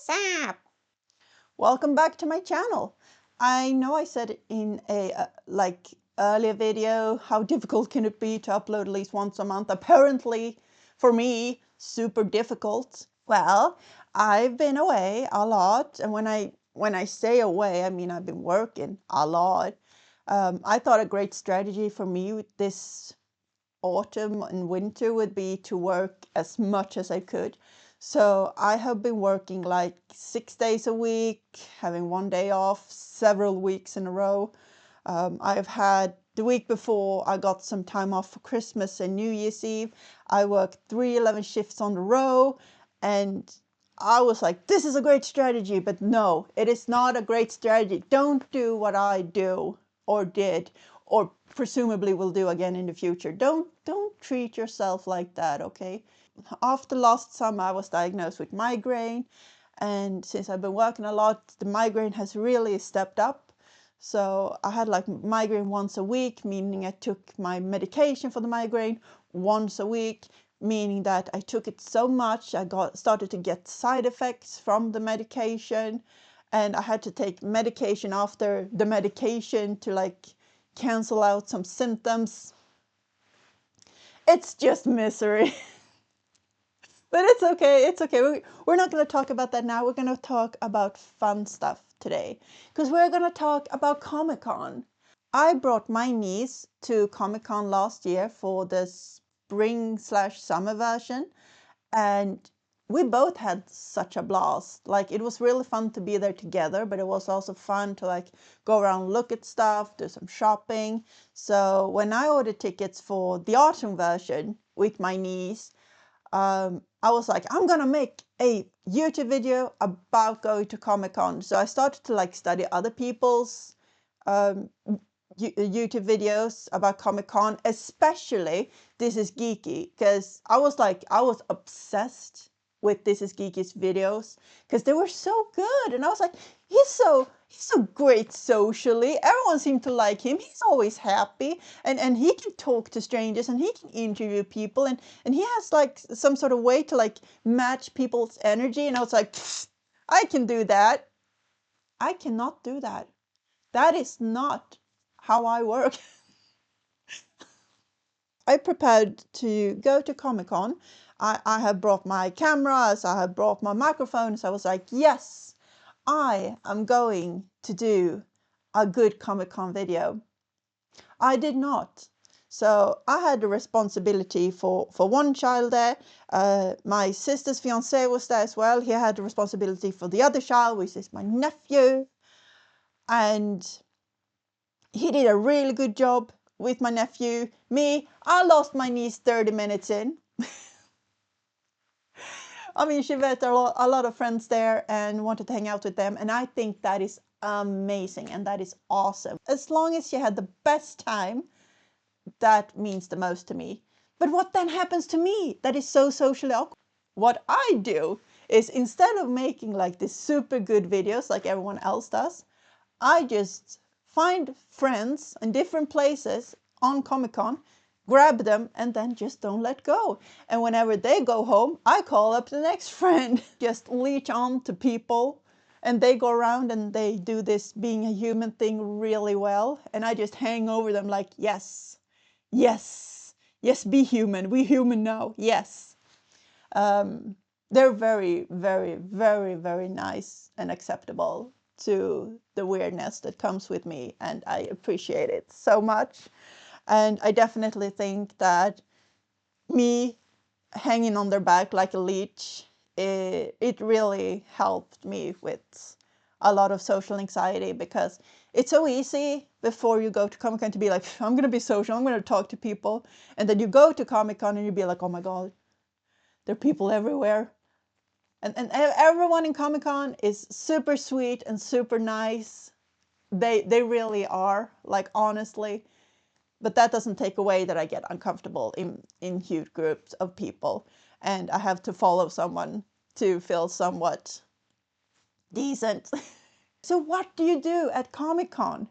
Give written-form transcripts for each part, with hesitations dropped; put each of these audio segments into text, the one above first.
What's up? Welcome back to my channel. I know I said in a earlier video, how difficult can it be to upload at least once a month? Apparently, for me, super difficult. Well, I've been away a lot, and when I say away, I mean I've been working a lot. I thought a great strategy for me with this autumn and winter would be to work as much as I could. So I have been working like 6 days a week, having 1 day off, several weeks in a row. I've had the week before I got some time off for Christmas and New Year's Eve. I worked 3 11 shifts on the row, and I was like, this is a great strategy, but no, it is not a great strategy. Don't do what I do or did or presumably will do again in the future. Don't treat yourself like that, okay? After last summer, I was diagnosed with migraine, and since I've been working a lot, the migraine has really stepped up. So I had like migraine once a week, meaning I took my medication for the migraine once a week, meaning that I took it so much I started to get side effects from the medication, and I had to take medication after the medication to like cancel out some symptoms. It's just misery. But it's okay, it's okay. We're not going to talk about that now. We're going to talk about fun stuff today, because we're going to talk about Comic-Con. I brought my niece to Comic-Con last year for the spring/summer version, and we both had such a blast. Like, it was really fun to be there together, but it was also fun to like go around, look at stuff, do some shopping. So when I ordered tickets for the autumn version with my niece, I was like, I'm gonna make a YouTube video about going to Comic-Con. So I started to like study other people's YouTube videos about Comic-Con, especially This Is Geeky, because I was obsessed with This Is Geeky's videos because they were so good, and I was like, he's so great socially. Everyone seemed to like him. He's always happy, and he can talk to strangers, and he can interview people, and he has like some sort of way to like match people's energy. And I was like, I can do that. I cannot do that. That is not how I work. I prepared to go to Comic-Con. I have brought my cameras, I have brought my microphones. I was like, yes, I am going to do a good Comic-Con video. I did not. So I had the responsibility for one child there. My sister's fiance was there as well. He had the responsibility for the other child, which is my nephew. And he did a really good job with my nephew. Me, I lost my niece 30 minutes in. I mean, she met a lot of friends there and wanted to hang out with them. And I think that is amazing and that is awesome. As long as she had the best time, that means the most to me. But what then happens to me that is so socially awkward? What I do is, instead of making like these super good videos like everyone else does, I just find friends in different places on Comic-Con, grab them, and then just don't let go. And whenever they go home, I call up the next friend. Just leech on to people, and they go around and they do this being a human thing really well. And I just hang over them like, yes, yes, yes, be human. We human now. Yes. They're very, very, very, very nice and acceptable to the weirdness that comes with me, and I appreciate it so much. And I definitely think that me hanging on their back like a leech, it really helped me with a lot of social anxiety, because it's so easy before you go to Comic-Con to be like, I'm going to be social, I'm going to talk to people. And then you go to Comic-Con and you be like, oh my God, there are people everywhere. And everyone in Comic-Con is super sweet and super nice. They really are, like, honestly. But that doesn't take away that I get uncomfortable in huge groups of people, and I have to follow someone to feel somewhat decent. So what do you do at Comic-Con?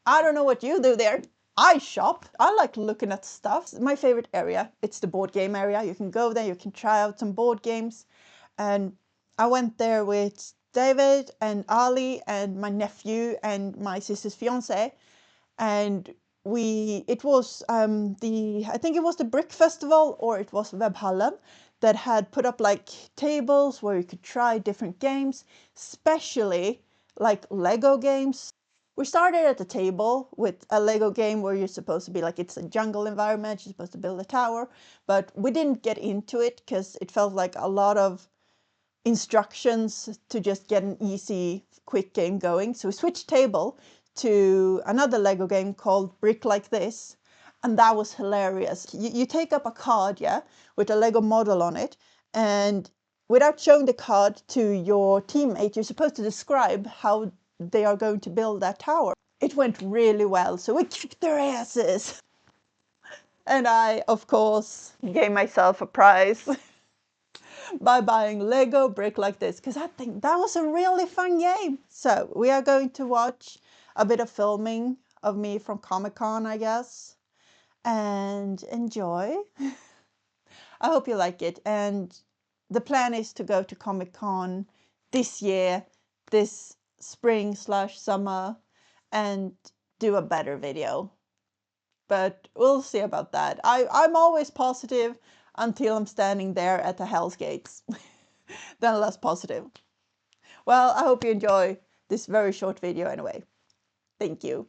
I don't know what you do there. I shop. I like looking at stuff. My favorite area, it's the board game area. You can go there, you can try out some board games. And I went there with David and Ali and my nephew and my sister's fiance, and it was I think it was the Brick Festival or it was Webhallen that had put up like tables where you could try different games, especially like Lego games. We started at the table with a Lego game where you're supposed to be like, it's a jungle environment, you're supposed to build a tower, but we didn't get into it because it felt like a lot of instructions to just get an easy, quick game going. So we switched table to another Lego game called Brick Like This, and that was hilarious. You take up a card, yeah, with a Lego model on it, and without showing the card to your teammate, you're supposed to describe how they are going to build that tower. It went really well, so we kicked their asses. And I, of course, gave myself a prize by buying Lego Brick Like This, because I think that was a really fun game. So we are going to watch a bit of filming of me from Comic-Con, I guess, and enjoy. I hope you like it. And the plan is to go to Comic-Con this year, this spring/summer, and do a better video. But we'll see about that. I'm always positive until I'm standing there at the Hell's Gates. Then less positive. Well, I hope you enjoy this very short video anyway. Thank you.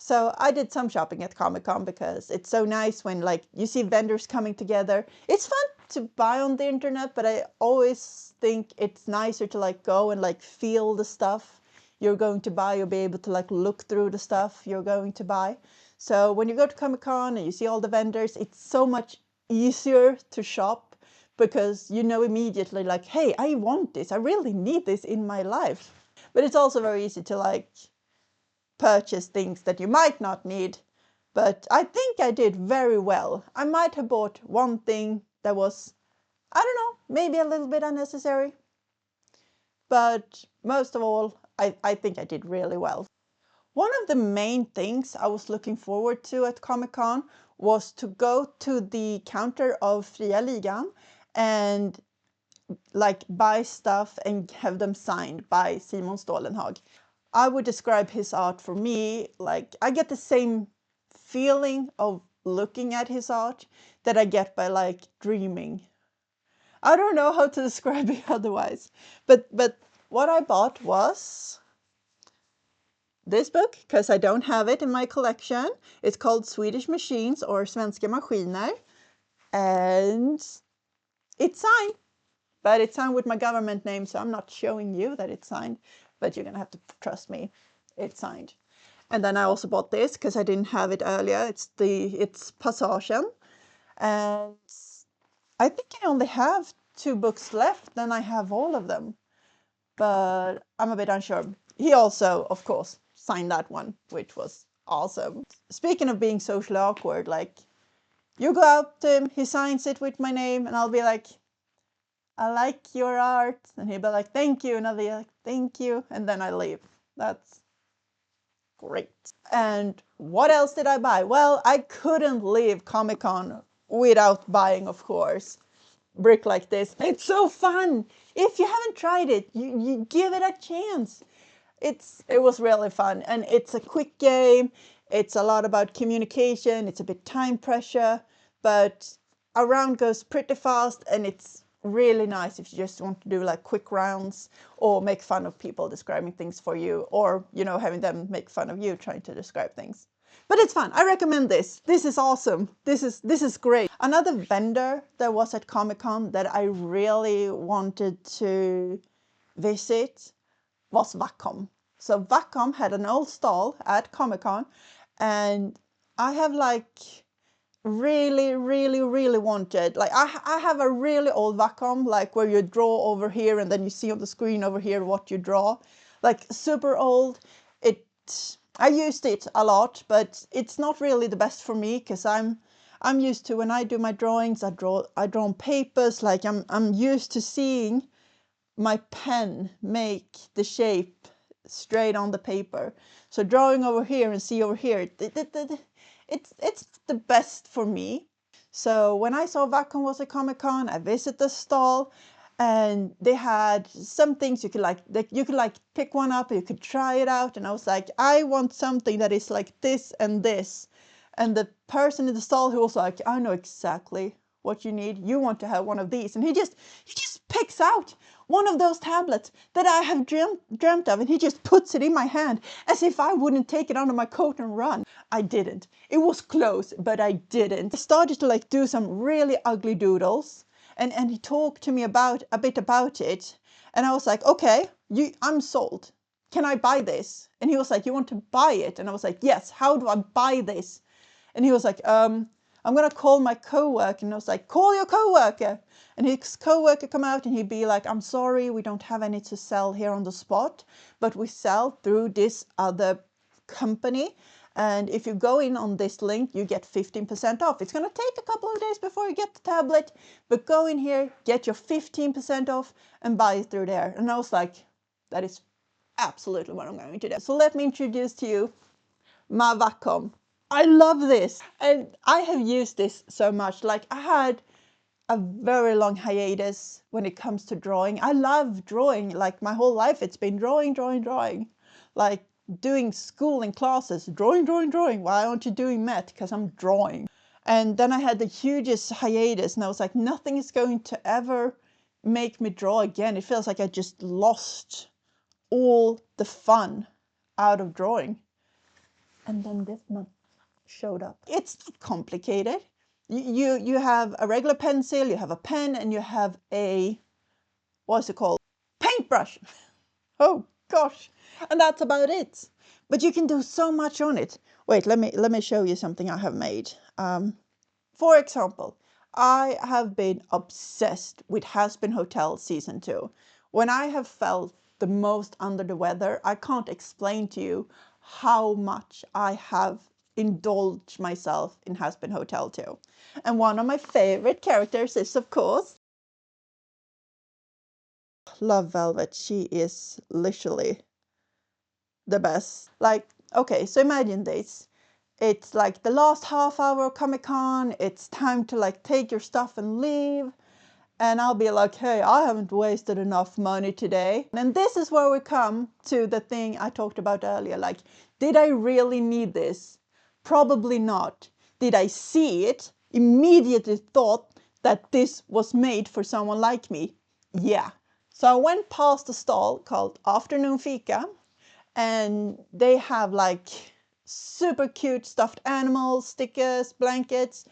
So I did some shopping at Comic-Con because it's so nice when like you see vendors coming together. It's fun to buy on the internet, but I always think it's nicer to like go and like feel the stuff you're going to buy. You'll be able to like look through the stuff you're going to buy. So when you go to Comic-Con and you see all the vendors, it's so much easier to shop because you know immediately like, hey, I want this. I really need this in my life. But it's also very easy to like purchase things that you might not need. But I think I did very well. I might have bought one thing that was, I don't know, maybe a little bit unnecessary. But most of all, I think I did really well. One of the main things I was looking forward to at Comic-Con was to go to the counter of Fria Ligan and like buy stuff and have them signed by Simon Stålenhag. I would describe his art for me, like I get the same feeling of looking at his art that I get by like dreaming. I don't know how to describe it otherwise. But what I bought was this book, because I don't have it in my collection. It's called Swedish Machines or Svenska Maskiner. And it's signed. But it's signed with my government name, so I'm not showing you that it's signed. But you're going to have to trust me. It's signed. And then I also bought this because I didn't have it earlier. It's Passagen. And I think I only have 2 books left, then I have all of them. But I'm a bit unsure. He also, of course, signed that one, which was awesome. Speaking of being socially awkward, like, you go up to him, he signs it with my name, and I'll be like, I like your art. And he'll be like, thank you. And I'll be like, thank you. And then I leave. That's great. And what else did I buy? Well, I couldn't leave Comic-Con without buying, of course, brick like this. It's so fun. If you haven't tried it, you give it a chance. It was really fun, and it's a quick game. It's a lot about communication. It's a bit time pressure, but a round goes pretty fast, and it's really nice if you just want to do like quick rounds or make fun of people describing things for you, or you know, having them make fun of you trying to describe things. But it's fun. I recommend this. This is awesome. This is great. Another vendor that was at Comic-Con that I really wanted to visit was Wacom. So Wacom had an old stall at Comic-Con, and I have like really wanted, like I have a really old Wacom, like where you draw over here and then you see on the screen over here what you draw, like super old. I used it a lot, but it's not really the best for me because I'm used to, when I do my drawings, I draw on papers, like I'm used to seeing my pen make the shape straight on the paper. So drawing over here and see over here, it's the best for me. So when I saw Wacom was at Comic-Con, I visited the stall, and they had some things you could like pick one up and you could try it out. And I was like, I want something that is like this and this. And the person in the stall who was like, I know exactly what you need. You want to have one of these. And he just picks out one of those tablets that I have dreamt of, and he just puts it in my hand as if I wouldn't take it under my coat and run. I didn't. It was close, but I didn't. I started to like do some really ugly doodles, and he talked to me a bit about it, and I was like, okay, I'm sold. Can I buy this? And he was like, you want to buy it? And I was like, yes. How do I buy this? And he was like, I'm going to call my coworker. And I was like, call your coworker. And his coworker come out and he'd be like, I'm sorry, we don't have any to sell here on the spot, but we sell through this other company. And if you go in on this link, you get 15% off. It's going to take a couple of days before you get the tablet, but go in here, get your 15% off and buy it through there. And I was like, that is absolutely what I'm going to do. So let me introduce to you my Wacom. I love this, and I have used this so much. Like, I had a very long hiatus when it comes to drawing. I love drawing. Like, my whole life it's been drawing. Like doing school and classes, drawing. Why aren't you doing math? Because I'm drawing. And then I had the hugest hiatus, and I was like, nothing is going to ever make me draw again. It feels like I just lost all the fun out of drawing. And then this month showed up. It's not complicated. You have a regular pencil, you have a pen, and you have a, what's it called? Paintbrush. Oh gosh. And that's about it. But you can do so much on it. Wait, let me show you something I have made. For example, I have been obsessed with Hazbin Hotel Season 2. When I have felt the most under the weather, I can't explain to you how much I have indulged myself in Hazbin Hotel 2. And one of my favorite characters is, of course, Love Velvet. She is literally the best. Like, okay, so imagine this. It's like the last half hour of Comic-Con. It's time to like take your stuff and leave. And I'll be like, hey, I haven't wasted enough money today. And this is where we come to the thing I talked about earlier. Like, did I really need this? Probably not. Did I see it? Immediately thought that this was made for someone like me. Yeah. So I went past a stall called Afternoon Fika. And they have like super cute stuffed animals, stickers, blankets,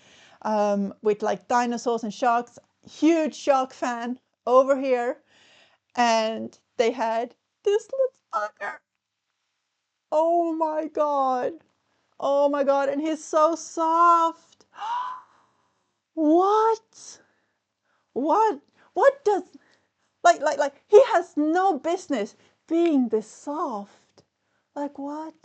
with like dinosaurs and sharks. Huge shark fan over here. And they had this little bugger. Oh my god. Oh my god. And he's so soft. What? What? What does, like, he has no business being this soft. Like, what?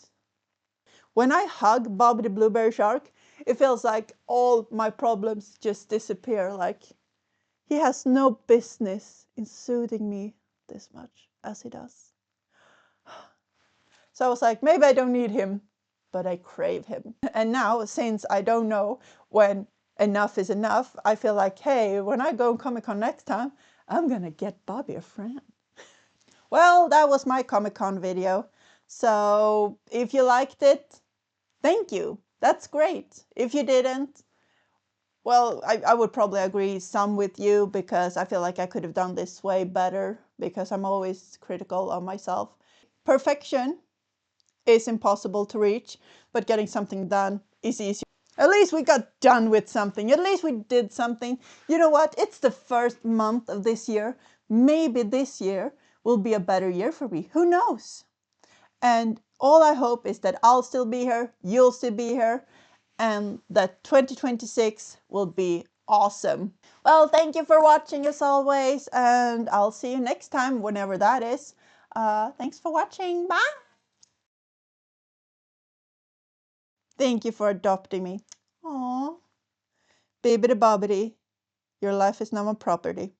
When I hug Bobby the Blueberry Shark, it feels like all my problems just disappear. Like, he has no business in soothing me this much as he does. So I was like, maybe I don't need him, but I crave him. And now, since I don't know when enough is enough, I feel like, hey, when I go Comic-Con next time, I'm gonna get Bobby a friend. Well, that was my Comic-Con video. So if you liked it, thank you. That's great. If you didn't, well, I would probably agree some with you, because I feel like I could have done this way better, because I'm always critical of myself. Perfection is impossible to reach, but getting something done is easier. At least we got done with something. At least we did something. You know what? It's the first month of this year. Maybe this year will be a better year for me. Who knows? And all I hope is that I'll still be here, you'll still be here, and that 2026 will be awesome. Well, thank you for watching as always, and I'll see you next time, whenever that is. Thanks for watching. Bye! Thank you for adopting me. Aww. Bibbidi bobbidi, your life is now my property.